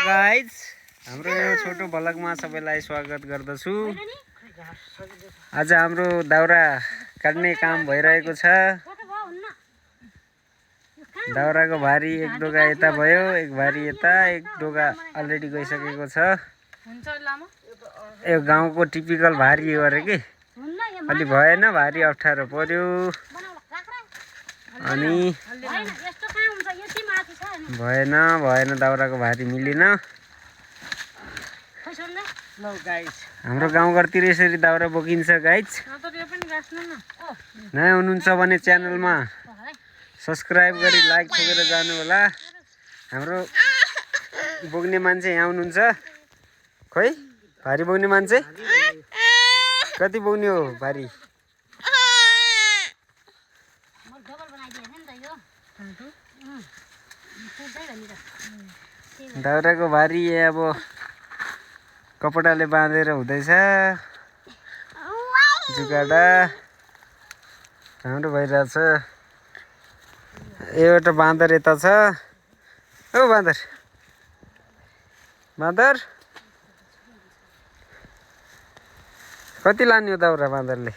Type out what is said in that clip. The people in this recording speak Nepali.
गाइज हाम्रो यो छोटो भ्लगमा सबैलाई स्वागत गर्दछु। आज हाम्रो दाउरा काट्ने काम भइरहेको छ। दाउराको भारी एक डोगा यता भयो, एक भारी यता, एक डोगा अलरेडी गइसकेको छ। यो गाउँको टिपिकल भारी हो अरे कि अलि भएन, भारी अप्ठ्यारो पर्यो अनि भएन दाउराको भारी मिलेन। हाम्रो गाउँघरतिर यसरी दाउरा बोकिन्छ गाइज। नयाँ हुनुहुन्छ भने च्यानलमा सब्सक्राइब गरी लाइक ठोकेर जानु होला। हाम्रो बोक्ने मान्छे यहाँ हुनुहुन्छ। खोइ भारी बोक्ने मान्छे कति बोक्ने हो भारी? दाउराको भारी अब कपडाले बाँधेर हुँदैछ। जुगाडा राम्रो भइरहेछ। एउटा बाँदर यता छ। ओ बाँदर बाँदर कति लाने हो दाउरा बाँदरले?